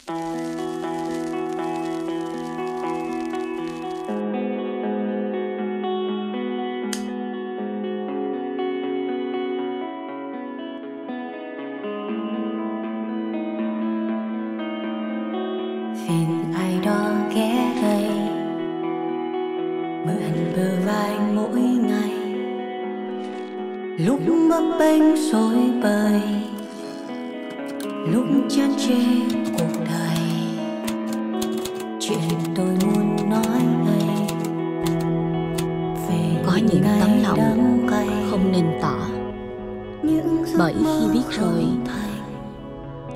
Phiền ai đó ghé đây mượn bờ vai mỗi ngày, lúc bấp bênh rối bời, lúc chán chê cuộc đời. Chuyện tôi muốn nói đây về có những tấm lòng không nên tỏ, bởi khi biết rồi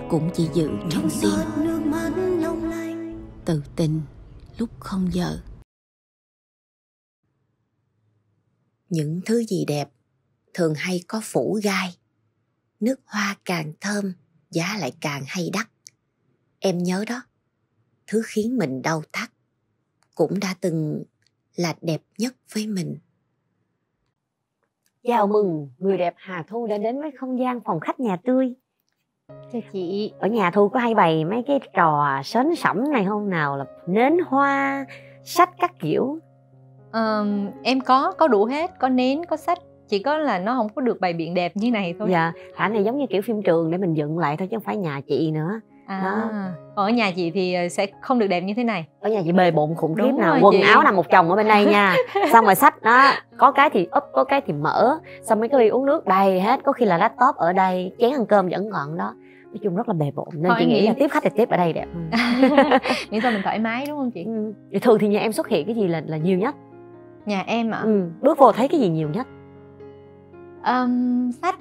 cũng chỉ giữ trong tim, tự tình lúc không giờ. Những thứ gì đẹp thường hay có phủ gai, nước hoa càng thơm giá lại càng hay đắt. Em nhớ đó, thứ khiến mình đau thắt cũng đã từng là đẹp nhất với mình. Chào mừng người đẹp Hà Thu đã đến với không gian phòng khách Nhà Tươi. Chào chị. Ở nhà Thu có hay bày mấy cái trò sến sẩm này không? Nào là nến hoa, sách các kiểu. Em có đủ hết, có nến, có sách. Chỉ có là nó không có được bày biện đẹp như này thôi. Dạ, thả này giống như kiểu phim trường để mình dựng lại thôi chứ không phải nhà chị nữa. Đó. Còn ở nhà chị thì sẽ không được đẹp như thế này. Ở nhà chị bề bộn khủng khiếp nào, rồi quần chị. áo nằm một chồng ở bên đây nha. Xong rồi sách đó, có cái thì úp, có cái thì mở. Xong mấy cái ly uống nước đầy hết, có khi là laptop ở đây, chén ăn cơm vẫn còn đó. Nói chung rất là bề bộn nên Thôi chị nghĩ là tiếp khách thì tiếp ở đây đẹp. Miễn sao mình thoải mái đúng không chị? Thường thì nhà em xuất hiện cái gì là nhiều nhất? Nhà em ạ? Bước vô thấy cái gì nhiều nhất? Sách.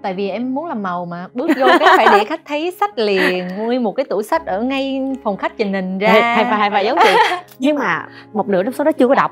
Tại vì em muốn làm màu mà, bước vô cái phải để khách thấy sách liền, nguyên một cái tủ sách ở ngay phòng khách trình hình ra. Hay phải giống chị. Nhưng mà một nửa trong số đó chưa có đọc.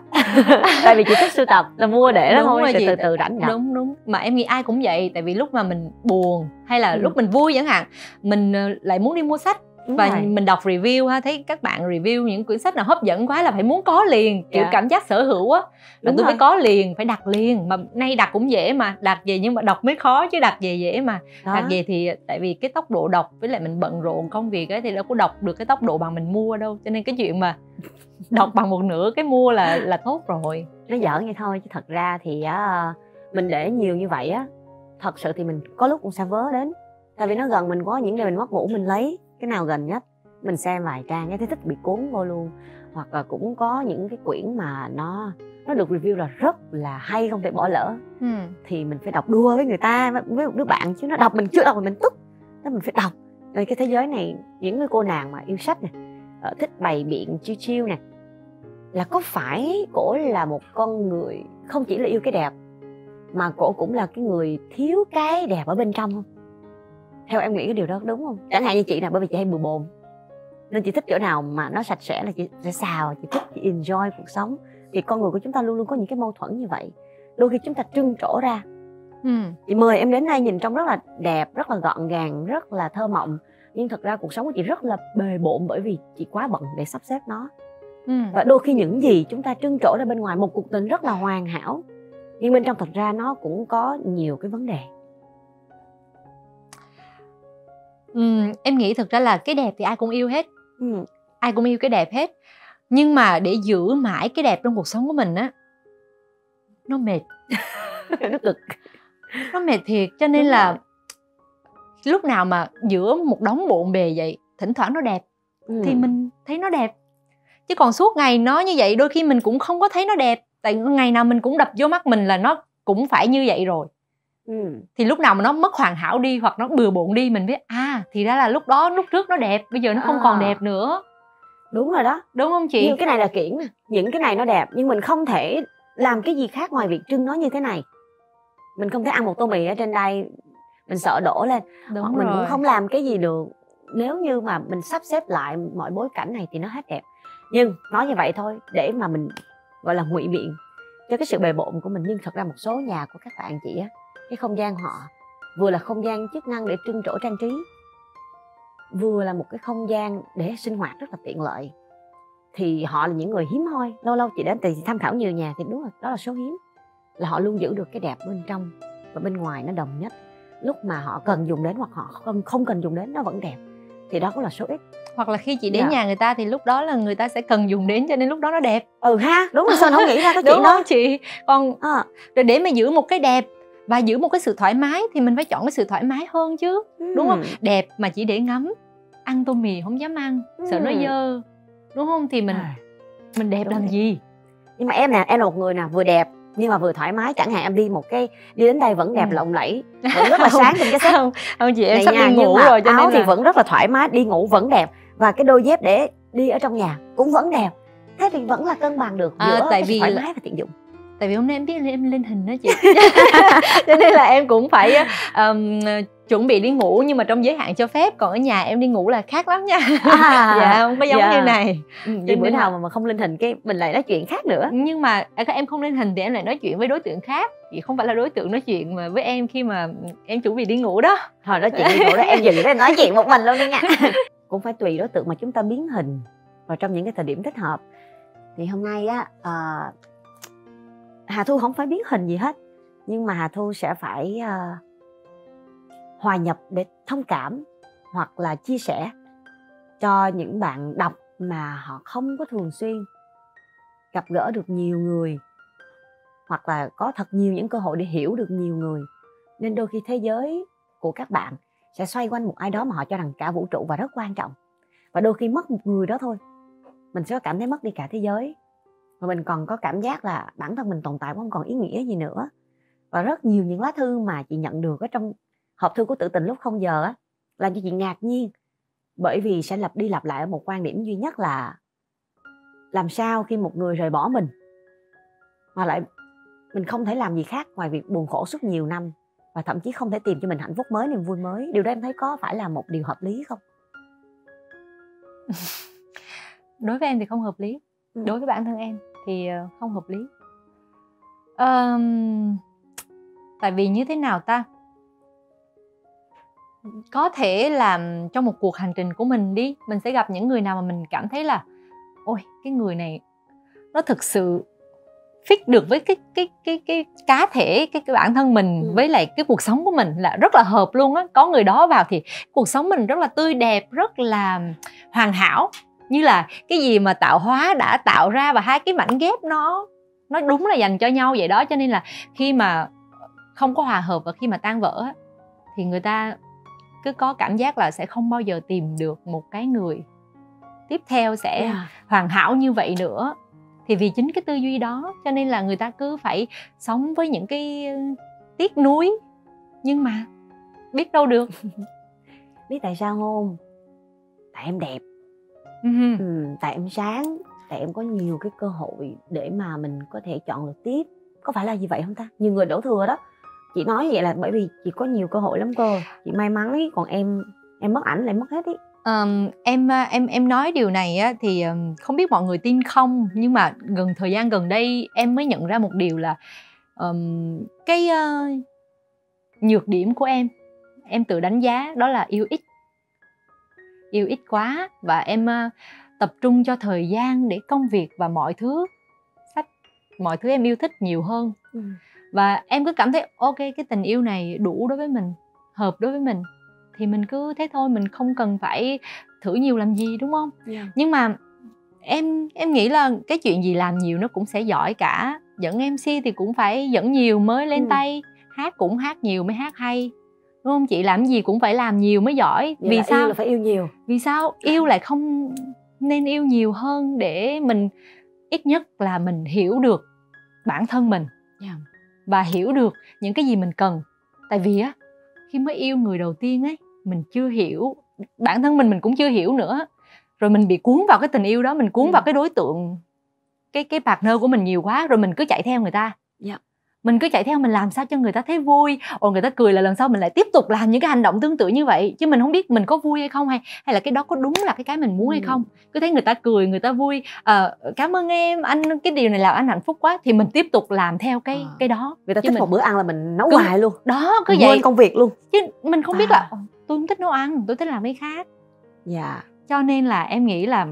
Tại vì chị thích sưu tập là mua để đó thôi, từ từ rảnh đọc. Đúng. Mà em nghĩ ai cũng vậy, tại vì lúc mà mình buồn hay là lúc mình vui chẳng hạn, mình lại muốn đi mua sách. Và mình đọc review ha, thấy các bạn review những quyển sách nào hấp dẫn quá là phải muốn có liền, kiểu cảm giác sở hữu á, là tôi phải có liền, phải đặt liền. Mà nay đặt cũng dễ mà, đặt về nhưng mà đọc mới khó chứ đặt về dễ mà. Đó. Đặt về thì tại vì cái tốc độ đọc với lại mình bận rộn công việc ấy thì đâu có đọc được cái tốc độ bằng mình mua đâu, cho nên cái chuyện mà đọc bằng một nửa cái mua là tốt rồi. Nó giỡn vậy thôi chứ thật ra thì mình để nhiều như vậy á, thật sự thì mình có lúc cũng sẽ vớ đến, tại vì nó gần mình quá, những ngày mình mất ngủ mình lấy cái nào gần nhất mình xem vài trang cái thấy thích bị cuốn vô luôn. Hoặc là cũng có những cái quyển mà nó được review là rất là hay, không thể bỏ lỡ, thì mình phải đọc đua với người ta, với một đứa bạn, chứ nó đọc mình chưa đọc mà mình tức, nên mình phải đọc. Nên cái thế giới này, những cái cô nàng mà yêu sách này, thích bày biện chiêu chiêu nè, là có phải cổ là một con người không chỉ là yêu cái đẹp mà cổ cũng là cái người thiếu cái đẹp ở bên trong không? Theo em nghĩ cái điều đó đúng không? Chẳng hạn như chị nè, bởi vì chị hay bừa bộn nên chị thích chỗ nào mà nó sạch sẽ là chị sẽ xào, chị thích, chị enjoy cuộc sống. Thì con người của chúng ta luôn luôn có những cái mâu thuẫn như vậy, đôi khi chúng ta trưng trổ ra. Chị mời em đến đây nhìn trông rất là đẹp, rất là gọn gàng, rất là thơ mộng, nhưng thật ra cuộc sống của chị rất là bề bộn, bởi vì chị quá bận để sắp xếp nó. Và đôi khi những gì chúng ta trưng trổ ra bên ngoài, một cuộc tình rất là hoàn hảo, nhưng bên trong thật ra nó cũng có nhiều cái vấn đề. Em nghĩ thực ra là cái đẹp thì ai cũng yêu hết, ai cũng yêu cái đẹp hết, nhưng mà để giữ mãi cái đẹp trong cuộc sống của mình á, nó mệt. Nó cực, nó mệt thiệt. Cho nên là lúc nào mà giữa một đống bộn bề vậy, thỉnh thoảng nó đẹp thì mình thấy nó đẹp, chứ còn suốt ngày nó như vậy đôi khi mình cũng không có thấy nó đẹp. Tại ngày nào mình cũng đập vô mắt mình là nó cũng phải như vậy rồi. Thì lúc nào mà nó mất hoàn hảo đi hoặc nó bừa bộn đi, mình biết thì ra là lúc đó, lúc trước nó đẹp, bây giờ nó không còn đẹp nữa. Đúng rồi đó, đúng không chị? Nhưng cái này là kiển, những cái này nó đẹp nhưng mình không thể làm cái gì khác ngoài việc trưng nó như thế này. Mình không thể ăn một tô mì ở trên đây mình sợ đổ lên, hoặc mình cũng không làm cái gì được. Nếu như mà mình sắp xếp lại mọi bối cảnh này thì nó hết đẹp. Nhưng nói như vậy thôi để mà mình gọi là ngụy biện cho cái sự bề bộn của mình. Nhưng thật ra một số nhà của các bạn chị á, cái không gian họ vừa là không gian chức năng để trưng trổ trang trí, vừa là một cái không gian để sinh hoạt rất là tiện lợi. Thì họ là những người hiếm hoi. Lâu lâu chị đến thì tham khảo nhiều nhà thì đúng là đó là số hiếm, là họ luôn giữ được cái đẹp bên trong và bên ngoài nó đồng nhất. Lúc mà họ cần dùng đến hoặc họ không cần dùng đến nó vẫn đẹp. thì đó cũng là số ít. Hoặc là khi chị đến nhà người ta thì lúc đó là người ta sẽ cần dùng đến, cho nên lúc đó nó đẹp. Ha, đúng rồi, sao không nghĩ ra cái Đúng chuyện không đó chị? Còn rồi để mà giữ một cái đẹp và giữ một cái sự thoải mái thì mình phải chọn cái sự thoải mái hơn chứ, đúng không? Đẹp mà chỉ để ngắm, ăn tô mì không dám ăn, sợ nó dơ, đúng không? Thì mình đẹp làm gì? Nhưng mà em là một người nào vừa đẹp nhưng mà vừa thoải mái. Chẳng hạn em đi đến đây vẫn đẹp lộng lẫy, vẫn rất là sáng trên cái set. Không chị, em này sắp nha, đi ngủ nhưng rồi cho áo nên thì là vẫn rất là thoải mái, đi ngủ vẫn đẹp, và cái đôi dép để đi ở trong nhà cũng vẫn đẹp. Thế thì vẫn là cân bằng được giữa tại vì thoải mái và tiện dụng. Tại vì hôm nay em biết em lên hình đó chị cho nên là em cũng phải chuẩn bị đi ngủ nhưng mà trong giới hạn cho phép. Còn ở nhà em đi ngủ là khác lắm nha. Dạ không có giống như này. Vậy bữa nào mà không lên hình cái mình lại nói chuyện khác nữa. Nhưng mà em không lên hình thì em lại nói chuyện với đối tượng khác, chị không phải là đối tượng nói chuyện mà với em khi mà em chuẩn bị đi ngủ đó. Thôi nói chuyện đi ngủ đó, em dừng để nói chuyện một mình luôn đi nha. Cũng phải tùy đối tượng mà chúng ta biến hình vào trong những cái thời điểm thích hợp. Thì hôm nay á, Hà Thu không phải biến hình gì hết, nhưng mà Hà Thu sẽ phải hòa nhập để thông cảm hoặc là chia sẻ cho những bạn đọc mà họ không có thường xuyên gặp gỡ được nhiều người, hoặc là có thật nhiều những cơ hội để hiểu được nhiều người. Nên đôi khi thế giới của các bạn sẽ xoay quanh một ai đó mà họ cho rằng cả vũ trụ và rất quan trọng. Và đôi khi mất một người đó thôi, mình sẽ cảm thấy mất đi cả thế giới. Và mình còn có cảm giác là bản thân mình tồn tại cũng không còn ý nghĩa gì nữa. Và rất nhiều những lá thư mà chị nhận được ở trong hộp thư của Tự Tình lúc 0 giờ á, làm cho chị ngạc nhiên. Bởi vì sẽ lặp đi lặp lại ở một quan điểm duy nhất là làm sao khi một người rời bỏ mình mà lại mình không thể làm gì khác ngoài việc buồn khổ suốt nhiều năm, và thậm chí không thể tìm cho mình hạnh phúc mới, niềm vui mới. Điều đó em thấy có phải là một điều hợp lý không? Đối với em thì không hợp lý. Đối với bản thân em thì không hợp lý. Tại vì như thế nào ta? Có thể là trong một cuộc hành trình của mình đi, mình sẽ gặp những người nào mà mình cảm thấy là ôi, cái người này nó thực sự fit được với cái cá thể, cái bản thân mình với lại cái cuộc sống của mình, là rất là hợp luôn á. Có người đó vào thì cuộc sống mình rất là tươi đẹp, rất là hoàn hảo, như là cái gì mà tạo hóa đã tạo ra, và hai cái mảnh ghép nó đúng là dành cho nhau vậy đó. Cho nên là khi mà không có hòa hợp và khi mà tan vỡ thì người ta cứ có cảm giác là sẽ không bao giờ tìm được một cái người tiếp theo sẽ hoàn hảo như vậy nữa. Thì vì chính cái tư duy đó cho nên là người ta cứ phải sống với những cái tiếc nuối. Nhưng mà biết đâu được. Biết tại sao không? Tại em đẹp. Tại em sáng, tại em có nhiều cái cơ hội để mà mình có thể chọn được tiếp. Có phải là như vậy không ta? Nhiều người đổ thừa đó. Chị nói vậy là bởi vì chị có nhiều cơ hội lắm cơ. Chị may mắn ý, còn em mất ảnh lại mất hết ý. Em nói điều này á, thì không biết mọi người tin không, nhưng mà thời gian gần đây em mới nhận ra một điều là cái nhược điểm của em tự đánh giá đó là yêu ít quá, và em tập trung cho thời gian để công việc và mọi thứ, sách, mọi thứ em yêu thích nhiều hơn. Và em cứ cảm thấy ok, cái tình yêu này đủ đối với mình, hợp đối với mình, thì mình cứ thế thôi, mình không cần phải thử nhiều làm gì, đúng không? Nhưng mà em nghĩ là cái chuyện gì làm nhiều nó cũng sẽ giỏi cả. Dẫn MC thì cũng phải dẫn nhiều mới lên tay, hát cũng hát nhiều mới hát hay, đúng không chị? Làm gì cũng phải làm nhiều mới giỏi. Vậy vì là sao yêu là phải yêu nhiều? Vì sao yêu lại không nên yêu nhiều hơn, để mình ít nhất là mình hiểu được bản thân mình và hiểu được những cái gì mình cần. Tại vì á, khi mới yêu người đầu tiên ấy, mình chưa hiểu bản thân mình cũng chưa hiểu nữa, rồi mình bị cuốn vào cái tình yêu đó, mình cuốn vào cái đối tượng, cái partner của mình nhiều quá, rồi mình cứ chạy theo người ta. Mình cứ chạy theo, mình làm sao cho người ta thấy vui, người ta cười là lần sau mình lại tiếp tục làm những cái hành động tương tự như vậy, chứ mình không biết mình có vui hay không, hay là cái đó có đúng là cái mình muốn hay không. Cứ thấy người ta cười, người ta vui, cảm ơn em, anh cái điều này làm anh hạnh phúc quá, thì mình tiếp tục làm theo cái đó. Người ta thích một bữa ăn là mình nấu hoài luôn đó, cứ vậy, quên công việc luôn, chứ mình không biết là tôi không thích nấu ăn, tôi thích làm cái khác. Cho nên là em nghĩ là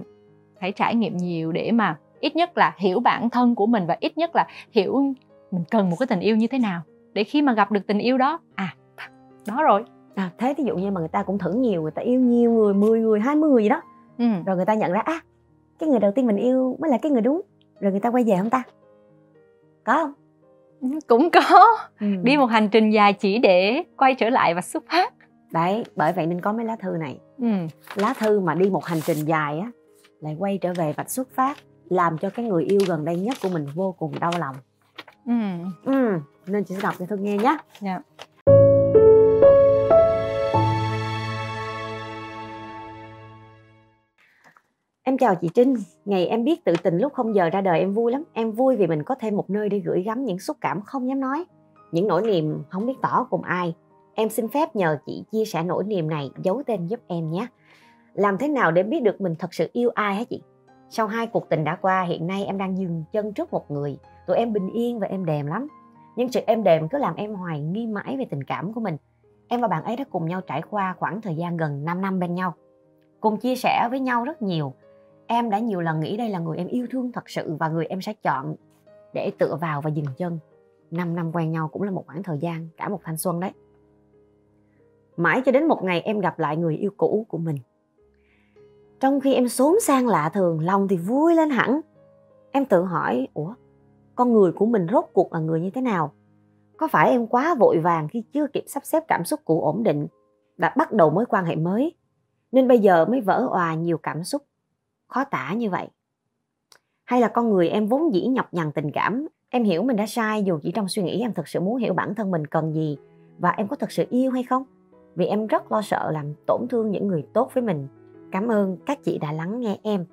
phải trải nghiệm nhiều để mà ít nhất là hiểu bản thân của mình, và ít nhất là hiểu mình cần một cái tình yêu như thế nào, để khi mà gặp được tình yêu đó, đó rồi, Thế ví dụ như mà người ta cũng thử nhiều, người ta yêu nhiều người, 10 người, 20 người gì đó, rồi người ta nhận ra cái người đầu tiên mình yêu mới là cái người đúng, rồi người ta quay về không ta? Có không? Cũng có. Đi một hành trình dài chỉ để quay trở lại và xuất phát. Đấy, bởi vậy nên có mấy lá thư này. Lá thư mà đi một hành trình dài á, lại quay trở về và xuất phát, làm cho cái người yêu gần đây nhất của mình vô cùng đau lòng. Nên chị sẽ đọc cho Thư nghe nhé. Dạ. Em chào chị Trinh, ngày em biết tự tình lúc không giờ ra đời em vui lắm. Em vui vì mình có thêm một nơi để gửi gắm những xúc cảm không dám nói, những nỗi niềm không biết tỏ cùng ai. Em xin phép nhờ chị chia sẻ nỗi niềm này, giấu tên giúp em nhé. Làm thế nào để biết được mình thật sự yêu ai hả chị? Sau 2 cuộc tình đã qua, hiện nay em đang dừng chân trước một người. Tụi em bình yên và êm đềm lắm. Nhưng sự êm đềm cứ làm em hoài nghi mãi về tình cảm của mình. Em và bạn ấy đã cùng nhau trải qua khoảng thời gian gần 5 năm bên nhau, cùng chia sẻ với nhau rất nhiều. Em đã nhiều lần nghĩ đây là người em yêu thương thật sự và người em sẽ chọn để tựa vào và dừng chân. 5 năm quen nhau cũng là một khoảng thời gian, cả một thanh xuân đấy. Mãi cho đến một ngày em gặp lại người yêu cũ của mình. Trong khi em xốn sang lạ thường, lòng thì vui lên hẳn. Em tự hỏi, con người của mình rốt cuộc là người như thế nào? Có phải em quá vội vàng khi chưa kịp sắp xếp cảm xúc cũ ổn định, đã bắt đầu mối quan hệ mới, nên bây giờ mới vỡ òa nhiều cảm xúc khó tả như vậy? Hay là con người em vốn dĩ nhọc nhằn tình cảm, em hiểu mình đã sai dù chỉ trong suy nghĩ em thực sự muốn hiểu bản thân mình cần gì và em có thực sự yêu hay không? Vì em rất lo sợ làm tổn thương những người tốt với mình. Cảm ơn các chị đã lắng nghe em.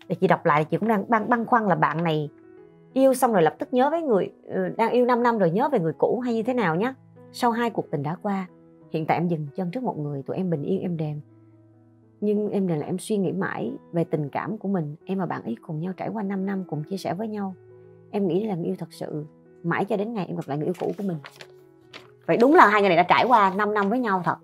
Để chị đọc lại, chị cũng đang băn khoăn là bạn này yêu xong rồi lập tức nhớ với người đang yêu 5 năm rồi nhớ về người cũ hay như thế nào nhé. Sau 2 cuộc tình đã qua, hiện tại em dừng chân trước một người, tụi em bình yên êm đềm. Nhưng em là em suy nghĩ mãi về tình cảm của mình. Em và bạn ấy cùng nhau trải qua 5 năm, cùng chia sẻ với nhau. Em nghĩ đây là người yêu thật sự, mãi cho đến ngày em gặp lại người yêu cũ của mình. Vậy đúng là hai người này đã trải qua 5 năm với nhau thật.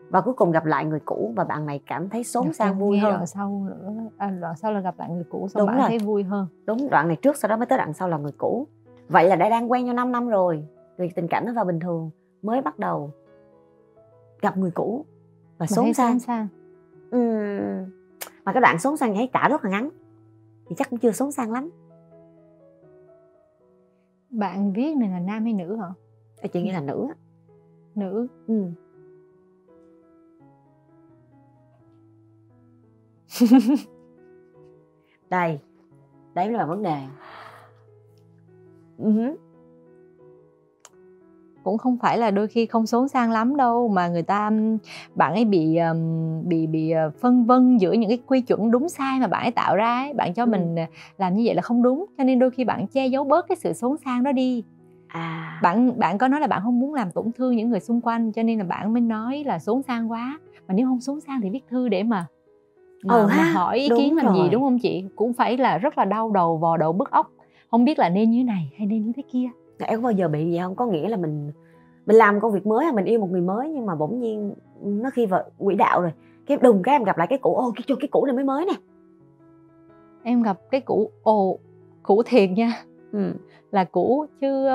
Và cuối cùng gặp lại người cũ và bạn này cảm thấy xốn sang vui hơn. Đoạn sau nữa, đoạn sau là gặp lại người cũ, xong đúng bạn rồi, thấy vui hơn. Đúng, đoạn này trước sau đó mới tới đoạn sau là người cũ. Vậy là đã đang quen nhau 5 năm rồi, vì tình cảm nó vào bình thường, mới bắt đầu gặp người cũ và xốn sang. Mà cái đoạn xốn sang thấy cả rất là ngắn, thì chắc cũng chưa xốn sang lắm. Bạn viết này là nam hay nữ hả? Chị nghĩ là nữ. Nữ. Đây, đấy là vấn đề. Cũng không phải là đôi khi không xốn sang lắm đâu, mà người ta, bạn ấy bị phân vân giữa những cái quy chuẩn đúng sai mà bạn ấy tạo ra ấy. Bạn cho mình làm như vậy là không đúng, cho nên đôi khi bạn che giấu bớt cái sự xốn sang đó đi. Bạn có nói là bạn không muốn làm tổn thương những người xung quanh, cho nên là bạn mới nói là xốn sang quá. Mà nếu không xốn sang thì viết thư để mà hỏi ý kiến làm gì, đúng không chị? Cũng phải là rất là đau đầu, vò đầu bứt óc, không biết là nên như thế này hay nên như thế kia. Em có bao giờ bị vậy không? Có nghĩa là mình làm công việc mới hay mình yêu một người mới, nhưng mà bỗng nhiên nó khi vào quỹ đạo rồi, cái đùng cái em gặp lại cái cũ. Cái cũ này mới nè. Em gặp cái cũ, cũ thiệt nha. Là cũ chứ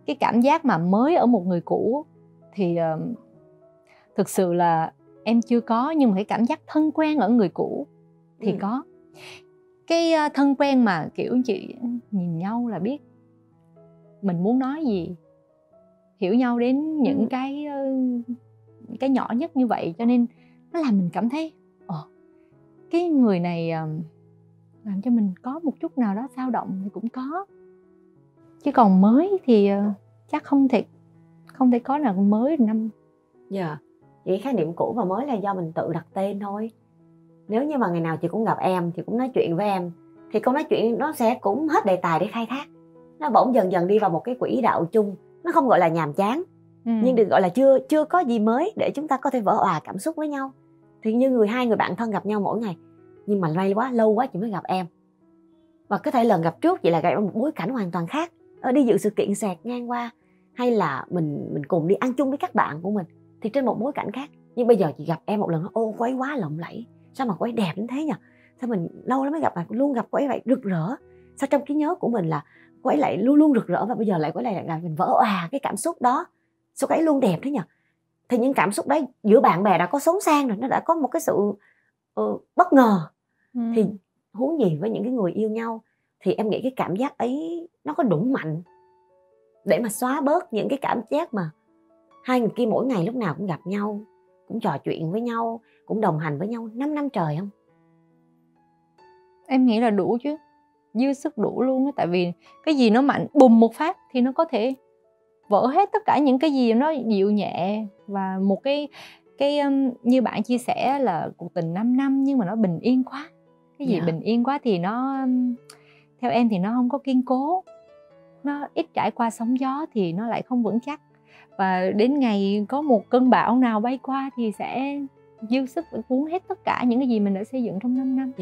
cái cảm giác mà mới ở một người cũ thì thực sự là em chưa có. Nhưng mà cái cảm giác thân quen ở người cũ thì có. Cái thân quen mà kiểu chị nhìn nhau là biết mình muốn nói gì, hiểu nhau đến những cái nhỏ nhất như vậy, cho nên nó làm mình cảm thấy cái người này làm cho mình có một chút nào đó dao động thì cũng có. Chứ còn mới thì chắc không thể có nào mới năm. Vậy khái niệm cũ và mới là do mình tự đặt tên thôi. Nếu như mà ngày nào chị cũng gặp em, chị cũng nói chuyện với em, thì câu nói chuyện nó sẽ cũng hết đề tài để khai thác. Nó bỗng dần dần đi vào một cái quỹ đạo chung. Nó không gọi là nhàm chán, nhưng được gọi là chưa có gì mới để chúng ta có thể vỡ òa cảm xúc với nhau. Thì như hai người bạn thân gặp nhau mỗi ngày, nhưng mà lâu quá chị mới gặp em. Và có thể lần gặp trước chị là gặp ở một bối cảnh hoàn toàn khác, đi dự sự kiện xẹt ngang qua, hay là mình cùng đi ăn chung với các bạn của mình thì trên một bối cảnh khác. Nhưng bây giờ chị gặp em một lần, cô ấy quá lộng lẫy, sao mà cô ấy đẹp đến thế nhỉ? Sao mình lâu lắm mới gặp, luôn gặp cô ấy vậy rực rỡ. Sao trong trí nhớ của mình là cô ấy lại luôn luôn rực rỡ, và bây giờ lại cô ấy lại mình vỡ òa cái cảm xúc đó. Sao cô ấy luôn đẹp thế nhỉ? thì những cảm xúc đấy giữa bạn bè đã có xốn xang rồi, nó đã có một cái sự bất ngờ. Thì huống gì với những cái người yêu nhau. Thì em nghĩ cái cảm giác ấy nó có đủ mạnh để mà xóa bớt những cái cảm giác mà hai người kia mỗi ngày lúc nào cũng gặp nhau, cũng trò chuyện với nhau, cũng đồng hành với nhau 5 năm trời không? Em nghĩ là đủ chứ, dư sức đủ luôn á. Tại vì cái gì nó mạnh bùng một phát thì nó có thể vỡ hết tất cả những cái gì nó dịu nhẹ. Và một cái như bạn chia sẻ là cuộc tình 5 năm nhưng mà nó bình yên quá. Cái gì bình yên quá thì nó, theo em thì nó không có kiên cố, nó ít trải qua sóng gió thì nó lại không vững chắc. Và đến ngày có một cơn bão nào bay qua thì sẽ dư sức để cuốn hết tất cả những cái gì mình đã xây dựng trong 5 năm.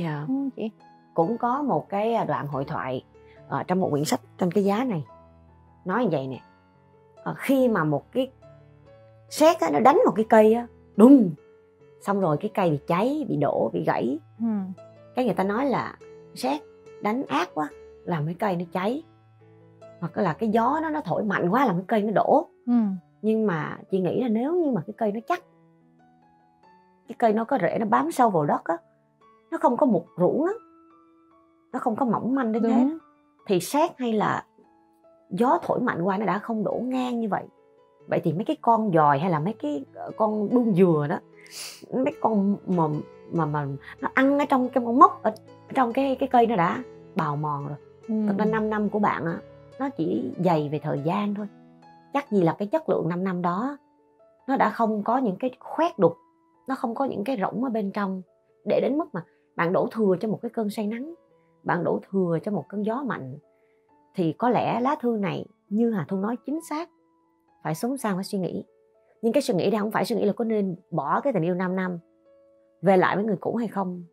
Chị cũng có một cái đoạn hội thoại trong một quyển sách trên cái giá này nói như vậy nè. Khi mà một cái sét nó đánh một cái cây á, đùng, xong rồi cái cây bị cháy, bị đổ, bị gãy. Cái người ta nói là sét đánh ác quá làm cái cây nó cháy, hoặc là cái gió nó thổi mạnh quá làm cái cây nó đổ. Nhưng mà chị nghĩ là nếu như mà cái cây nó chắc, cái cây nó có rễ nó bám sâu vào đất á, nó không có một rũ nó không có mỏng manh đến thế đó, thì sét hay là gió thổi mạnh qua nó đã không đổ ngang như vậy. Vậy thì mấy cái con dòi hay là mấy cái con đuông dừa đó, mấy con mà nó ăn ở trong cái con mốc ở trong cái cây nó đã bào mòn rồi. Thật ra 5 năm của bạn á, nó chỉ dày về thời gian thôi. Chắc gì là cái chất lượng 5 năm đó nó đã không có những cái khoét đục, nó không có những cái rỗng ở bên trong, để đến mức mà bạn đổ thừa cho một cái cơn say nắng, bạn đổ thừa cho một cơn gió mạnh. Thì có lẽ lá thư này như Hà Thu nói chính xác, phải sống sao phải suy nghĩ. Nhưng cái suy nghĩ đây không phải suy nghĩ là có nên bỏ cái tình yêu 5 năm về lại với người cũ hay không,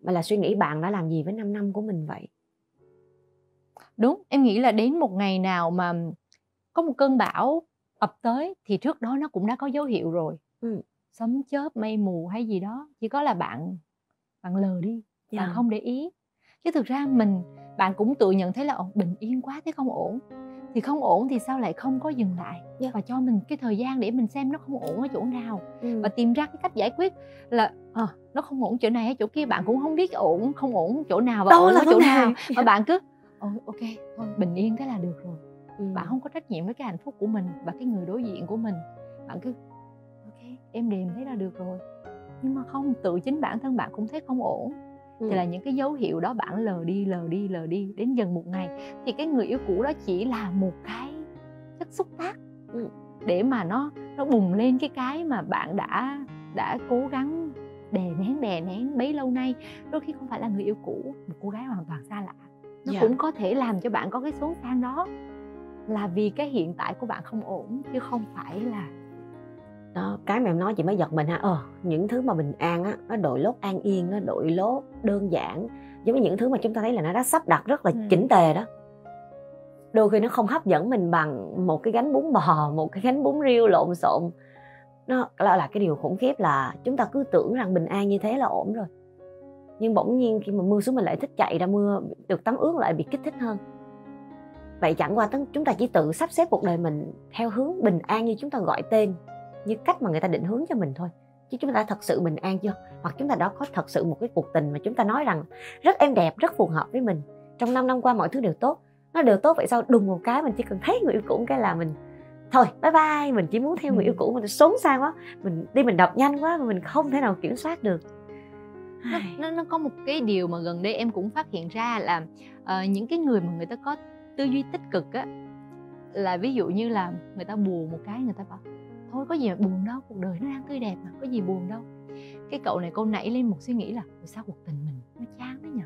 mà là suy nghĩ bạn đã làm gì với 5 năm của mình vậy. Đúng, em nghĩ là đến một ngày nào mà có một cơn bão ập tới thì trước đó nó cũng đã có dấu hiệu rồi. Sấm chớp, mây mù hay gì đó, chỉ có là bạn lờ đi, bạn không để ý. Chứ thực ra bạn cũng tự nhận thấy là bình yên quá thế không ổn. Thì không ổn thì sao lại không có dừng lại và cho mình cái thời gian để mình xem nó không ổn ở chỗ nào, và tìm ra cái cách giải quyết là nó không ổn chỗ này hay chỗ kia. Bạn cũng không biết không ổn chỗ nào và đâu ổn là ở chỗ nào, mà mà bạn cứ ok thôi bình yên thế là được rồi. Bạn không có trách nhiệm với cái hạnh phúc của mình và cái người đối diện của mình. Bạn cứ ok êm đềm thế là được rồi. Nhưng mà không, tự chính bản thân bạn cũng thấy không ổn. Thì là những cái dấu hiệu đó bạn lờ đi đến dần một ngày thì cái người yêu cũ đó chỉ là một cái chất xúc tác để mà nó bùng lên cái mà bạn đã cố gắng đè nén bấy lâu nay. Đôi khi không phải là người yêu cũ, một cô gái hoàn toàn xa lạ, nó cũng có thể làm cho bạn có cái xốn xang đó, là vì cái hiện tại của bạn không ổn chứ không phải là đó. Cái mà em nói chị mới giật mình ha. Những thứ mà bình an á, nó đội lốt an yên, nó đội lốt đơn giản, giống như những thứ mà chúng ta thấy là nó đã sắp đặt rất là chỉnh tề đó. Đôi khi nó không hấp dẫn mình bằng một cái gánh bún bò, một cái gánh bún riêu lộn xộn. Nó là cái điều khủng khiếp là chúng ta cứ tưởng rằng bình an như thế là ổn rồi, nhưng bỗng nhiên khi mà mưa xuống mình lại thích chạy ra mưa, được tắm ướt lại bị kích thích hơn. Vậy chẳng qua chúng ta chỉ tự sắp xếp cuộc đời mình theo hướng bình an như chúng ta gọi tên, như cách mà người ta định hướng cho mình thôi. Chứ chúng ta đã thật sự bình an chưa? Hoặc chúng ta đã có thật sự một cái cuộc tình mà chúng ta nói rằng rất êm đẹp, rất phù hợp với mình. Trong 5 năm qua mọi thứ đều tốt. Nó đều tốt, vậy sao đùng một cái mình chỉ cần thấy người yêu cũ cái là mình thôi bye bye, mình chỉ muốn theo người yêu cũ, mình xốn sang quá, mình đi mình đọc nhanh quá mà mình không thể nào kiểm soát được. Nó có một cái điều mà gần đây em cũng phát hiện ra là những cái người mà người ta có tư duy tích cực á, là ví dụ như là người ta buồn một cái, người ta bảo thôi có gì mà buồn đâu, cuộc đời nó đang tươi đẹp mà, có gì buồn đâu. Cái cậu này cô nảy lên một suy nghĩ là sao cuộc tình mình nó chán đấy nhỉ.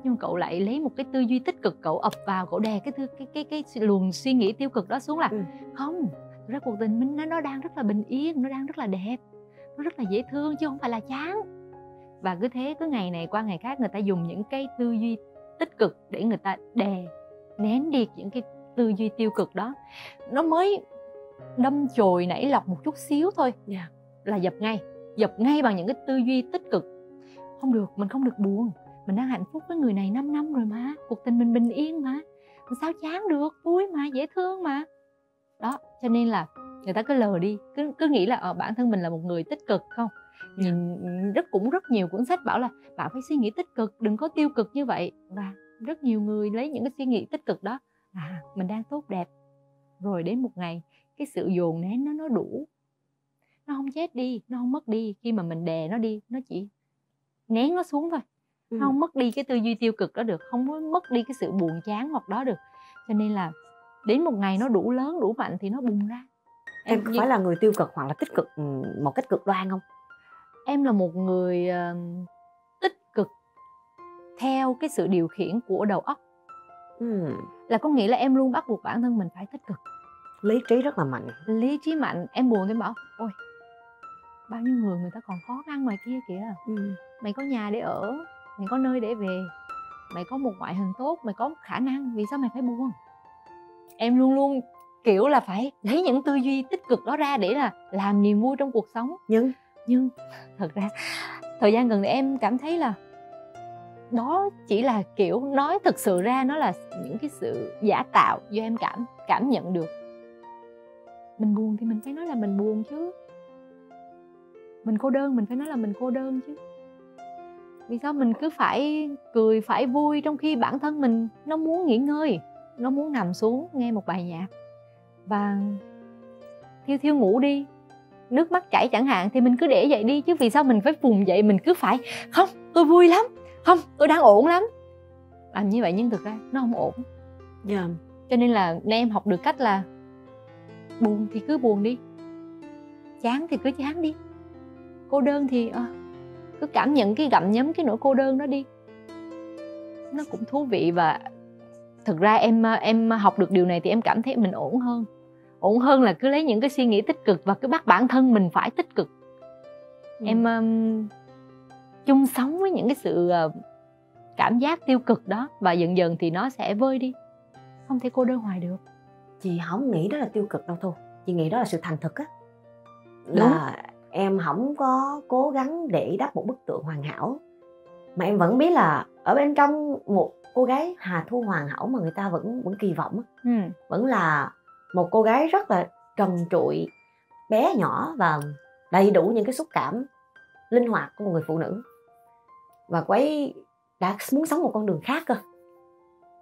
Nhưng mà cậu lại lấy một cái tư duy tích cực, cậu ập vào, cậu đè cái luồng suy nghĩ tiêu cực đó xuống là không, thực ra cuộc tình mình nó đang rất là bình yên, nó đang rất là đẹp, nó rất là dễ thương chứ không phải là chán. Và cứ thế, cứ ngày này qua ngày khác người ta dùng những cái tư duy tích cực để người ta đè nén đi những cái tư duy tiêu cực đó. Nó mới đâm chồi nảy lọc một chút xíu thôi là dập ngay bằng những cái tư duy tích cực. Không được, mình không được buồn, mình đang hạnh phúc với người này 5 năm rồi mà, cuộc tình mình bình yên mà, sao chán được, vui mà, dễ thương mà. Đó, cho nên là người ta cứ lờ đi, cứ nghĩ là bản thân mình là một người tích cực không. Nhìn cũng rất nhiều cuốn sách bảo là bạn phải suy nghĩ tích cực, đừng có tiêu cực như vậy. Và rất nhiều người lấy những cái suy nghĩ tích cực đó mình đang tốt đẹp, rồi đến một ngày cái sự dồn nén nó đủ, nó không chết đi, nó không mất đi. Khi mà mình đè nó đi, nó chỉ nén nó xuống thôi. Nó không mất đi cái tư duy tiêu cực đó được, không có mất đi cái sự buồn chán hoặc đó được. Cho nên là đến một ngày nó đủ lớn, đủ mạnh thì nó bùng ra. Em có phải là người tiêu cực hoặc là tích cực một cách cực đoan không? Em là một người tích cực theo cái sự điều khiển của đầu óc. Là có nghĩa là em luôn bắt buộc bản thân mình phải tích cực. Lý trí rất là mạnh. Lý trí mạnh. Em buồn thì em bảo ôi, bao nhiêu người ta còn khó khăn ngoài kia kìa. Mày có nhà để ở, mày có nơi để về, mày có một ngoại hình tốt, mày có khả năng, vì sao mày phải buồn? Em luôn luôn kiểu là phải lấy những tư duy tích cực đó ra để là làm niềm vui trong cuộc sống. Nhưng thật ra thời gian gần đây em cảm thấy là đó chỉ là kiểu nói, thực sự ra nó là những cái sự giả tạo do em cảm nhận được. Mình buồn thì mình phải nói là mình buồn chứ. Mình cô đơn mình phải nói là mình cô đơn chứ. Vì sao mình cứ phải cười, phải vui, trong khi bản thân mình nó muốn nghỉ ngơi, nó muốn nằm xuống nghe một bài nhạc và thiêu ngủ đi, nước mắt chảy chẳng hạn, thì mình cứ để vậy đi chứ. Vì sao mình phải vùng dậy, mình cứ phải không, tôi vui lắm, không, tôi đang ổn lắm. Làm như vậy nhưng thực ra nó không ổn. Cho nên là nay em học được cách là buồn thì cứ buồn đi, chán thì cứ chán đi, cô đơn thì cứ cảm nhận gặm nhấm cái nỗi cô đơn đó đi, nó cũng thú vị. Và thực ra em học được điều này thì em cảm thấy mình ổn hơn là cứ lấy những cái suy nghĩ tích cực và cứ bắt bản thân mình phải tích cực. Em chung sống với những cái sự cảm giác tiêu cực đó, và dần dần thì nó sẽ vơi đi, không thể cô đơn hoài được. Chị không nghĩ đó là tiêu cực đâu Thu, chị nghĩ đó là sự thành thực á. Là em không có cố gắng để đắp một bức tượng hoàn hảo, mà em vẫn biết là ở bên trong một cô gái Hà Thu hoàn hảo mà người ta vẫn kỳ vọng á, vẫn là một cô gái rất là trần trụi, bé nhỏ và đầy đủ những cái xúc cảm linh hoạt của một người phụ nữ. Và cô ấy đã muốn sống một con đường khác cơ.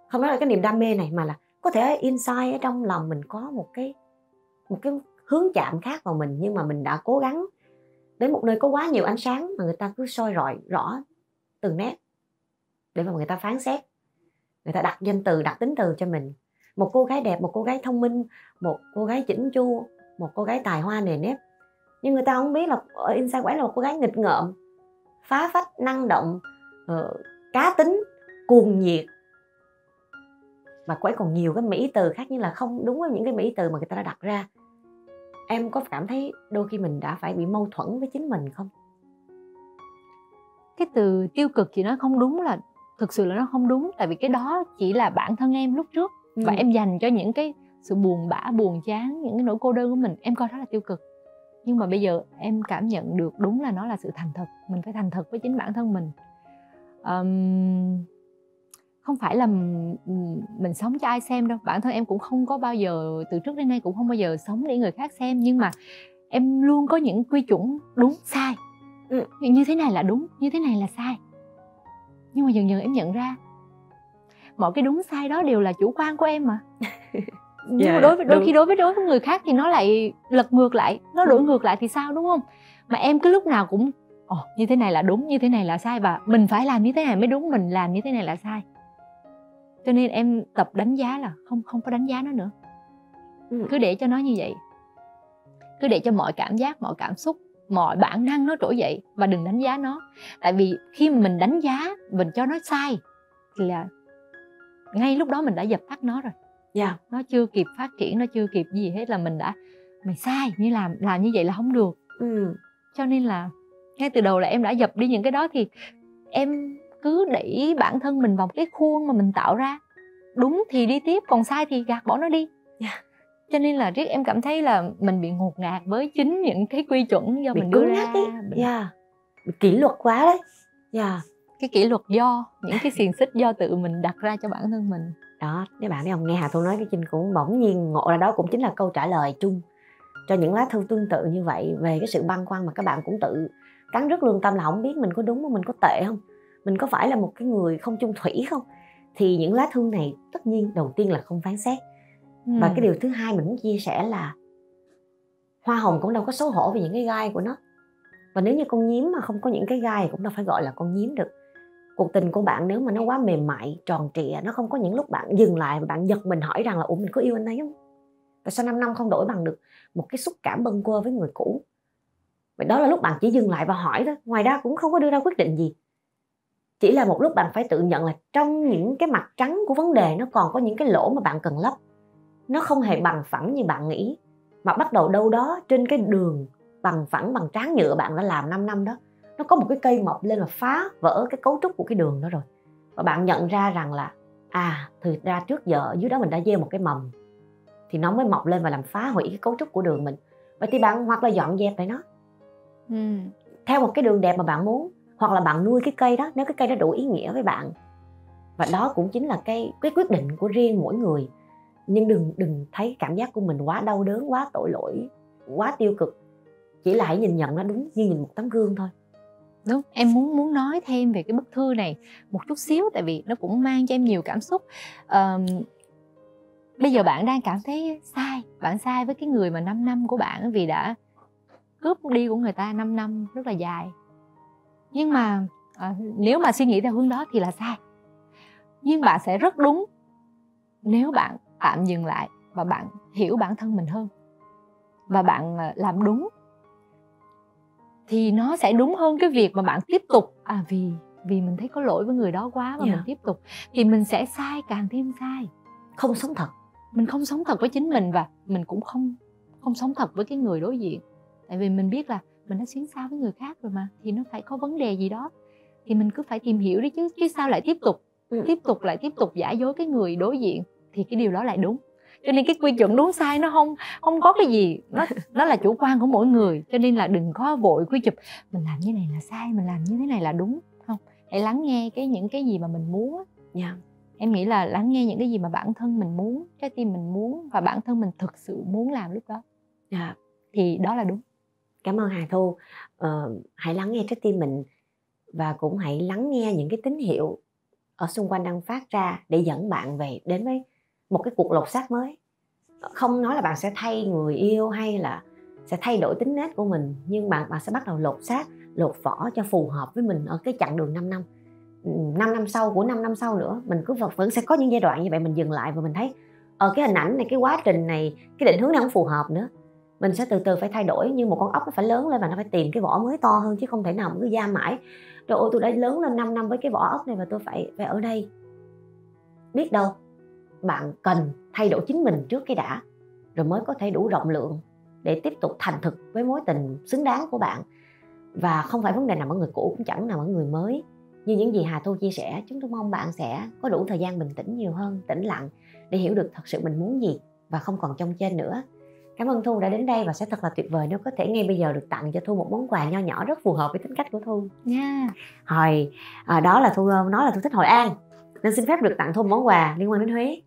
Không nói là cái niềm đam mê này, mà là có thể inside ở trong lòng mình có một cái hướng chạm khác vào mình, nhưng mà mình đã cố gắng đến một nơi có quá nhiều ánh sáng mà người ta cứ soi rọi rõ từng nét để mà người ta phán xét, người ta đặt danh từ, đặt tính từ cho mình. Một cô gái đẹp, một cô gái thông minh, một cô gái chỉnh chu, một cô gái tài hoa nề nếp, nhưng người ta không biết là ở inside của ấy là một cô gái nghịch ngợm, phá phách, năng động, cá tính, cuồng nhiệt. Và cô ấy còn nhiều cái mỹ từ khác, như là không đúng với những cái mỹ từ mà người ta đã đặt ra. Em có cảm thấy đôi khi mình đã phải bị mâu thuẫn với chính mình không? Cái từ tiêu cực chị nói không đúng là thực sự là nó không đúng. Tại vì cái đó chỉ là bản thân em lúc trước, và em dành cho những cái sự buồn bã, buồn chán, những cái nỗi cô đơn của mình, em coi đó là tiêu cực. Nhưng mà bây giờ em cảm nhận được đúng là nó là sự thành thật. Mình phải thành thật với chính bản thân mình. Không phải là mình sống cho ai xem đâu. Bản thân em cũng không có bao giờ, từ trước đến nay cũng không bao giờ sống để người khác xem. Nhưng mà em luôn có những quy chuẩn đúng sai. Như thế này là đúng, như thế này là sai. Nhưng mà dần dần em nhận ra mọi cái đúng sai đó đều là chủ quan của em mà. Nhưng mà đôi khi đối với người khác thì nó lại lật ngược lại, nó đổi ngược lại thì sao, đúng không? Mà em cứ lúc nào cũng như thế này là đúng, như thế này là sai, và mình phải làm như thế này mới đúng, mình làm như thế này là sai. Cho nên em tập đánh giá là không có đánh giá nó nữa. Cứ để cho nó như vậy. Cứ để cho mọi cảm giác, mọi cảm xúc, mọi bản năng nó trỗi dậy, và đừng đánh giá nó. Tại vì khi mà mình đánh giá, mình cho nó sai thì là ngay lúc đó mình đã dập tắt nó rồi. Nó chưa kịp phát triển, nó chưa kịp gì hết là mình đã mày sai, như làm như vậy là không được. Cho nên là ngay từ đầu là em đã dập đi những cái đó. Thì em cứ đẩy bản thân mình vào cái khuôn mà mình tạo ra. Đúng thì đi tiếp, còn sai thì gạt bỏ nó đi. Cho nên là riết em cảm thấy là mình bị ngột ngạt với chính những cái quy chuẩn do mình đưa ra. Bị kỷ luật quá đấy. Cái kỷ luật do những cái xiềng xích do tự mình đặt ra cho bản thân mình. Đó, nếu bạn thấy không, nghe Hà Thu nói cái Trinh cũng bỗng nhiên ngộ ra đó cũng chính là câu trả lời chung cho những lá thư tương tự như vậy về cái sự băn khoăn mà các bạn cũng tự cắn rứt lương tâm là không biết mình có đúng không, mình có tệ không, mình có phải là một cái người không chung thủy không. Thì những lá thư này tất nhiên đầu tiên là không phán xét. Và cái điều thứ hai mình muốn chia sẻ là hoa hồng cũng đâu có xấu hổ vì những cái gai của nó. Và nếu như con nhím mà không có những cái gai thì cũng đâu phải gọi là con nhím được. Cuộc tình của bạn nếu mà nó quá mềm mại, tròn trịa, nó không có những lúc bạn dừng lại và bạn giật mình hỏi rằng là ủa mình có yêu anh ấy không? Tại sao 5 năm không đổi bằng được một cái xúc cảm bâng quơ với người cũ? Vậy đó là lúc bạn chỉ dừng lại và hỏi thôi. Ngoài ra cũng không có đưa ra quyết định gì. Chỉ là một lúc bạn phải tự nhận là trong những cái mặt trắng của vấn đề nó còn có những cái lỗ mà bạn cần lấp. Nó không hề bằng phẳng như bạn nghĩ, mà bắt đầu đâu đó trên cái đường bằng phẳng bằng tráng nhựa bạn đã làm 5 năm đó, nó có một cái cây mọc lên và phá vỡ cái cấu trúc của cái đường đó rồi. Và bạn nhận ra rằng là thực ra trước giờ ở dưới đó mình đã gieo một cái mầm, thì nó mới mọc lên và làm phá hủy cái cấu trúc của đường mình. Vậy thì bạn hoặc là dọn dẹp lại nó theo một cái đường đẹp mà bạn muốn, hoặc là bạn nuôi cái cây đó nếu cái cây đó đủ ý nghĩa với bạn. Và đó cũng chính là cái quyết định của riêng mỗi người. Nhưng đừng thấy cảm giác của mình quá đau đớn, quá tội lỗi, quá tiêu cực. Chỉ là hãy nhìn nhận nó đúng như nhìn một tấm gương thôi. Đúng, em muốn nói thêm về cái bức thư này một chút xíu, tại vì nó cũng mang cho em nhiều cảm xúc. Bây giờ bạn đang cảm thấy sai, bạn sai với cái người mà 5 năm của bạn vì đã cướp đi của người ta 5 năm rất là dài. Nhưng mà nếu mà suy nghĩ theo hướng đó thì là sai. Nhưng bạn sẽ rất đúng nếu bạn tạm dừng lại và bạn hiểu bản thân mình hơn và bạn làm đúng, thì nó sẽ đúng hơn cái việc mà bạn tiếp tục vì mình thấy có lỗi với người đó quá mà mình tiếp tục, thì mình sẽ sai càng thêm sai, không sống thật. Mình không sống thật với chính mình và mình cũng không sống thật với cái người đối diện. Tại vì mình biết là mình đã xuyến xao với người khác rồi mà, thì nó phải có vấn đề gì đó, thì mình cứ phải tìm hiểu đi chứ sao lại tiếp tục giả dối cái người đối diện, thì cái điều đó lại đúng. Cho nên cái quy chuẩn đúng sai nó không có cái gì, nó là chủ quan của mỗi người. Cho nên là đừng có vội quy chụp mình làm như này là sai, mình làm như thế này là đúng. Không, hãy lắng nghe những cái gì mà mình muốn. Em nghĩ là lắng nghe những cái gì mà bản thân mình muốn, trái tim mình muốn và bản thân mình thực sự muốn làm lúc đó. Thì đó là đúng. Cảm ơn Hà Thu. Hãy lắng nghe trái tim mình và cũng hãy lắng nghe những cái tín hiệu ở xung quanh đang phát ra để dẫn bạn đến với một cái cuộc lột xác mới. Không nói là bạn sẽ thay người yêu hay là sẽ thay đổi tính nết của mình, nhưng bạn sẽ bắt đầu lột xác, lột vỏ cho phù hợp với mình ở cái chặng đường 5 năm. 5 năm sau của 5 năm sau nữa, mình cứ vẫn sẽ có những giai đoạn như vậy. Mình dừng lại và mình thấy cái hình ảnh này, cái quá trình này, cái định hướng này không phù hợp nữa. Mình sẽ từ từ phải thay đổi, như một con ốc nó phải lớn lên và nó phải tìm cái vỏ mới to hơn, chứ không thể nào mà cứ giam mãi. Trời ơi, tôi đã lớn lên 5 năm với cái vỏ ốc này và tôi phải ở đây. Biết đâu bạn cần thay đổi chính mình trước cái đã, rồi mới có thể đủ rộng lượng để tiếp tục thành thực với mối tình xứng đáng của bạn. Và không phải vấn đề nằm ở người cũ, cũng chẳng nằm ở người mới. Như những gì Hà Thu chia sẻ, chúng tôi mong bạn sẽ có đủ thời gian bình tĩnh nhiều hơn, tĩnh lặng để hiểu được thật sự mình muốn gì và không còn chông chênh nữa. Cảm ơn Thu đã đến đây và sẽ thật là tuyệt vời nếu có thể ngay bây giờ được tặng cho Thu một món quà nho nhỏ rất phù hợp với tính cách của Thu. Đó là Thu nói là Thu thích Hội An, nên xin phép được tặng Thu một món quà liên quan đến Huế.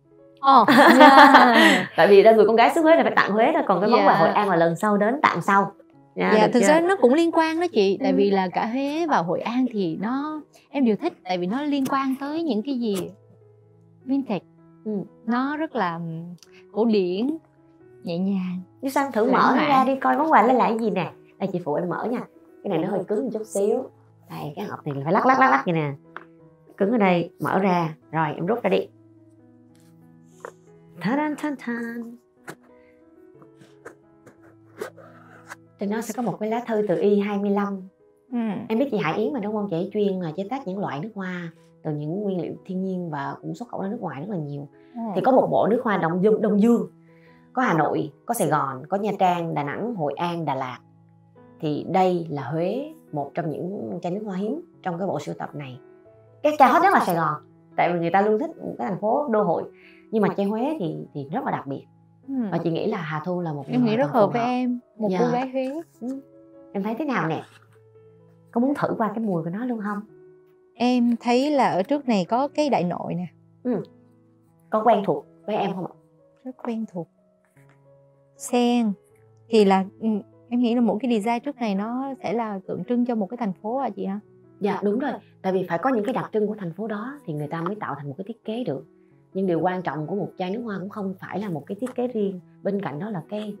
Tại vì đã người con gái xứ Huế là phải tặng Huế thôi, còn cái món quà Hội An là lần sau đến tặng sau. Thực ra nó cũng liên quan đó chị. Tại vì là cả Huế và Hội An thì em đều thích. Tại vì nó liên quan tới những cái gì vintage, nó rất là cổ điển, nhẹ nhàng. Như Sang thử mở nó ra đi coi món quà là cái gì nè. Đây chị phụ em mở nha. Cái này nó hơi cứng một chút xíu. Đây, cái hộp này phải lắc vậy nè. Cứng ở đây, mở ra. Rồi em rút ra đi. Tan. Thì nó sẽ có một cái lá thư từ Y25. Em biết chị Hải Yến mà đúng không? Chị chuyên chế tác những loại nước hoa từ những nguyên liệu thiên nhiên và cũng xuất khẩu ra nước ngoài rất là nhiều. Thì có một bộ nước hoa Đông Dương. Có Hà Nội, có Sài Gòn, có Nha Trang, Đà Nẵng, Hội An, Đà Lạt. Thì đây là Huế, một trong những chai nước hoa hiếm trong cái bộ sưu tập này. Cái chai hot nhất là Sài Gòn, tại vì người ta luôn thích cái thành phố đô hội. Nhưng mà chai Huế thì rất là đặc biệt. Và chị nghĩ là Hà Thu là một người em nghĩ rất hợp với em, một cô gái Huế. Em thấy thế nào nè? Có muốn thử qua cái mùi của nó luôn không? Em thấy là ở trước này có cái đại nội nè. Có quen thuộc với em không ạ? Rất quen thuộc. Sen, Thì là em nghĩ là mỗi cái design trước này nó sẽ là tượng trưng cho một cái thành phố chị hả? Dạ đúng rồi, tại vì phải có những cái đặc trưng của thành phố đó thì người ta mới tạo thành một cái thiết kế được. Nhưng điều quan trọng của một chai nước hoa cũng không phải là một cái thiết kế riêng, bên cạnh đó là cái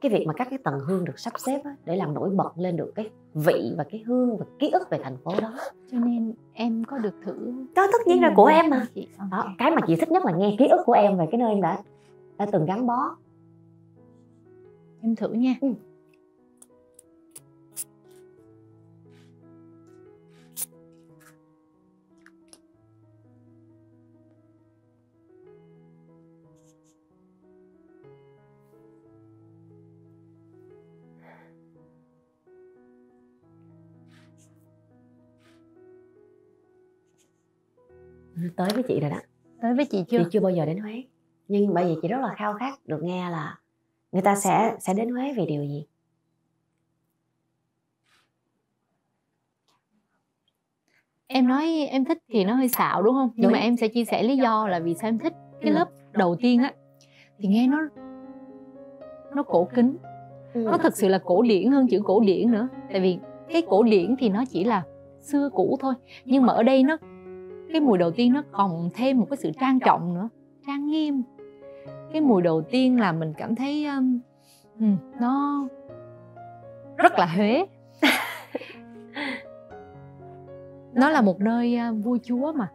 việc mà các cái tầng hương được sắp xếp á, để làm nổi bật lên được cái vị và cái hương và ký ức về thành phố đó. Cho nên em có được thử. Đó tất nhiên là của em mà. Chị. Đó, cái mà chị thích nhất là nghe ký ức của em về cái nơi em đã từng gắn bó. Em thử nha. Tới với chị rồi đó. Tới với chị chưa? Chị chưa bao giờ đến Huế, nhưng bởi vì chị rất là khao khát được nghe là người ta sẽ đến Huế vì điều gì. Em nói em thích thì nó hơi xạo đúng không? Nhưng mà em sẽ chia sẻ lý do là vì sao em thích cái lớp đầu tiên á. Thì nghe nó cổ kính. Nó thực sự là cổ điển hơn chữ cổ điển nữa. Tại vì cái cổ điển thì nó chỉ là xưa cũ thôi. Nhưng mà ở đây cái mùi đầu tiên nó còn thêm một cái sự trang trọng nữa, trang nghiêm. Cái mùi đầu tiên là mình cảm thấy nó rất là Huế. Nó là một nơi vua chúa mà.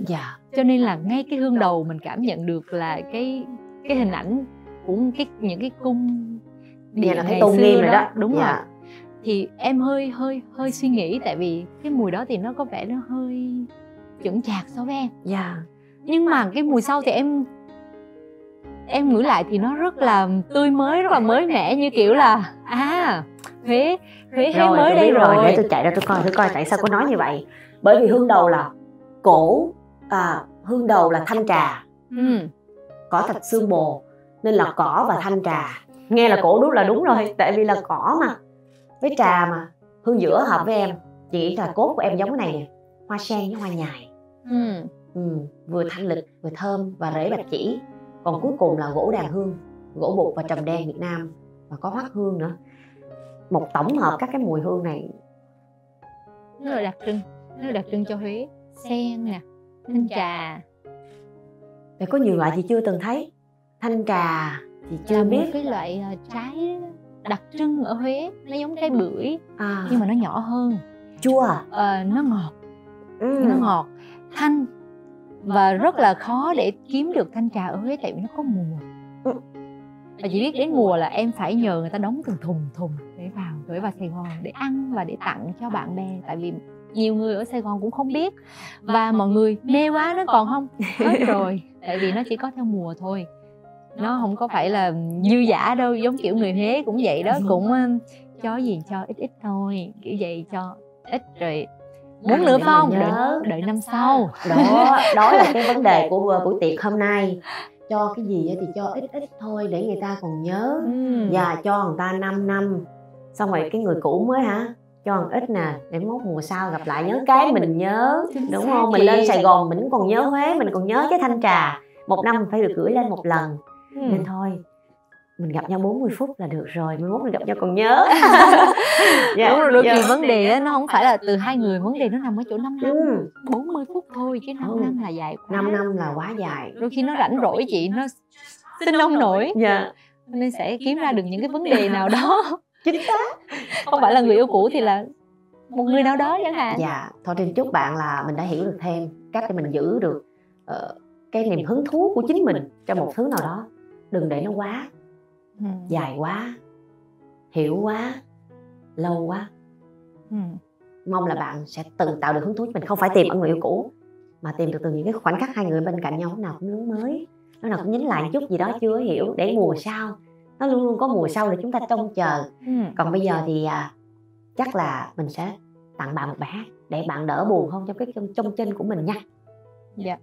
Dạ. Cho nên là ngay cái hương đầu mình cảm nhận được là cái hình ảnh của những cái cung điện là thấy ngày tôn nghiêm xưa rồi đó. Đúng dạ. rồi. Thì em hơi suy nghĩ, tại vì cái mùi đó thì nó có vẻ nó hơi chững chạc so với em. Dạ. Nhưng mà cái mùi sau thì em ngửi lại thì nó rất là tươi mới, rất là mới mẻ, như kiểu là Huế mới đây rồi. Để tôi chạy ra tôi coi tại sao cô nói như vậy. Bởi vì hương đầu là cổ, hương đầu là thanh trà, cỏ thạch xương bồ, nên là cỏ và thanh trà. Nghe là cổ đúng rồi, tại vì là cỏ mà với trà mà. Hương giữa hợp với em. Chị nghĩ là cốt của em giống cái này nè, hoa sen với hoa nhài. Vừa thanh lịch, vừa thơm và rễ bạch chỉ. Còn cuối cùng là gỗ đàn hương, gỗ bụt và trầm đen Việt Nam, và có hoắc hương nữa. Một tổng hợp các cái mùi hương này rất là đặc trưng cho Huế. Sen nè, thanh trà. Thì có nhiều loại chị chưa từng thấy. Thanh trà chị chưa biết. Một cái loại trái đặc trưng ở Huế, nó giống trái bưởi nhưng mà nó nhỏ hơn. Chua. Nó ngọt. Nó ngọt, thanh, và rất là khó để kiếm được thanh trà ở Huế tại vì nó có mùa. Và chỉ biết đến mùa là em phải nhờ người ta đóng từng thùng để gửi vào Sài Gòn để ăn và để tặng cho bạn bè. Tại vì nhiều người ở Sài Gòn cũng không biết, và mọi người mê quá nó còn không hết rồi. Tại vì nó chỉ có theo mùa thôi, nó không có phải là dư dả đâu. Giống kiểu người Huế cũng vậy đó, cũng cho gì cho ít thôi, kiểu vậy, cho ít rồi muốn nữa không đợi năm sau. Đó là cái vấn đề của buổi tiệc hôm nay. Cho cái gì thì cho ít thôi để người ta còn nhớ. Và cho người ta 5 năm. Xong rồi cái người cũ mới cho một ít nè, để mốt mùa sau gặp lại nhớ cái mình nhớ. Đúng không? Mình lên Sài Gòn mình còn nhớ Huế, mình còn nhớ cái thanh trà. Một năm mình phải được gửi lên một lần. Nên thôi, mình gặp nhau 40 phút là được rồi, 11 mình gặp nhau còn nhớ. Đúng rồi, đôi khi vấn đề đó, nó không phải là từ hai người, vấn đề nó nằm ở chỗ 5 năm. 40 phút thôi chứ 5 năm là dài quá. 5 năm là quá dài. Đôi khi nó rảnh rỗi chị, nó xin ông nổi. Nên sẽ kiếm ra được những cái vấn đề nào đó. Chính xác. Không phải là người yêu cũ thì là một người nào đó chẳng hạn. Dạ, thôi thì chúc bạn là mình đã hiểu được thêm cách để mình giữ được cái niềm hứng thú của chính mình cho một thứ nào đó. Đừng để nó quá dài quá, hiểu quá, lâu quá. Mong là bạn sẽ tự tạo được hứng thú cho mình. Không phải tìm ở người yêu cũ, mà tìm được từ những cái khoảnh khắc hai người bên cạnh nhau, lúc nào cũng nướng mới, lúc nào cũng nhính lại chút gì đó chưa hiểu, để mùa sau. Nó luôn luôn có mùa sau để chúng ta trông chờ. Còn bây giờ thì chắc là mình sẽ tặng bạn một bài hát để bạn đỡ buồn hơn trong cái trong chân của mình nha. Dạ.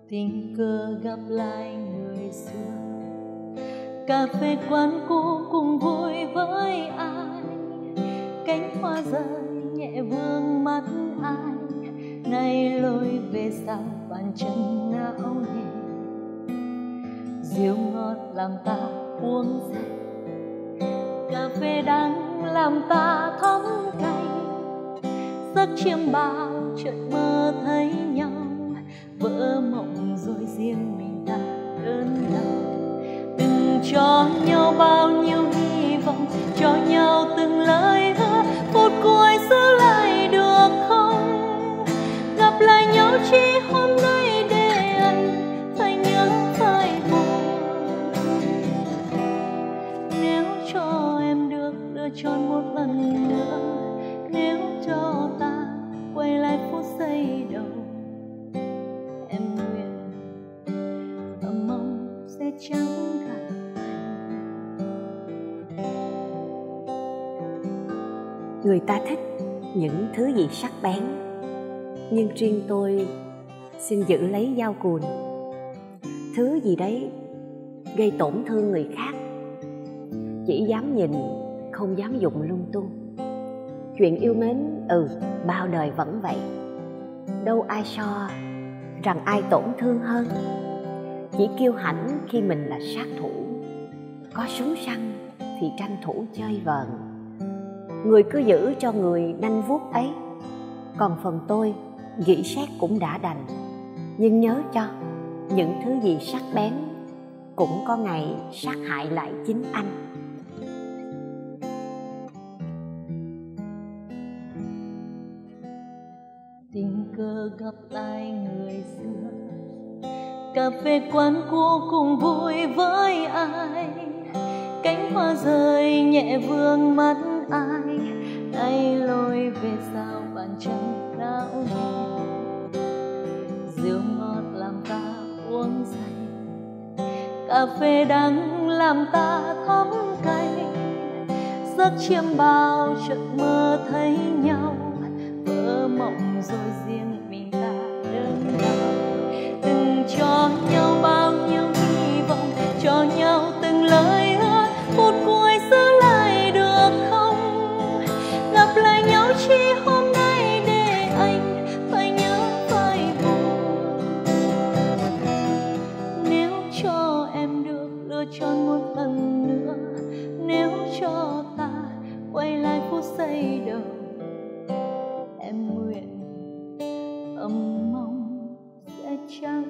Tình cờ gặp lại người xưa, cà phê quán cũ cùng vui với ai, cánh hoa rơi nhẹ vương mắt ai, nay lối về sau bàn chân não nề. rượu ngọt làm ta uống say, cà phê đắng làm ta thấm cay, giấc chiêm bao chợt mơ thấy nhau, vỡ mộng rồi riêng mình ta đơn đau. Từng cho nhau bao nhiêu hy vọng, cho nhau từng lời hứa, phút cuối giữ lại được không? Gặp lại nhau chỉ hôm nay để anh phải nhớ phải buồn. Nếu cho em được lựa chọn một lần nữa, nếu cho ta quay lại phút giây đầu, em nguyện và mong sẽ chẳng gặp anh. Người ta thích những thứ gì sắc bén, nhưng riêng tôi xin giữ lấy dao cùn. Thứ gì đấy gây tổn thương người khác, chỉ dám nhìn không dám dụng lung tung. Chuyện yêu mến bao đời vẫn vậy, đâu ai so rằng ai tổn thương hơn. Chỉ kiêu hãnh khi mình là sát thủ, có súng săn thì tranh thủ chơi vờn. Người cứ giữ cho người nanh vuốt ấy, còn phần tôi nghĩ xét cũng đã đành. Nhưng nhớ cho, những thứ gì sắc bén cũng có ngày sát hại lại chính anh. Tình cờ gặp lại người xưa, cà phê quán cũ cùng vui với ai, cánh hoa rơi nhẹ vương mắt ai, nay lối về sao bàn chân lão đi. Rượu ngọt làm ta uống say, cà phê đắng làm ta thấm cay, giấc chiêm bao chợt mơ thấy nhau, vỡ mộng rồi riêng mình ta đơn đau. Từng cho nhau bao nhiêu hy vọng, cho nhau từng lời hứa, phút cuối giữ lại được không? Gặp lại nhau chỉ hôm nay để anh phải nhớ phải buồn. Nếu cho em được lựa chọn một lần nữa, nếu cho ta quay lại phút giây đầu, em nguyện ấm mong sẽ chẳng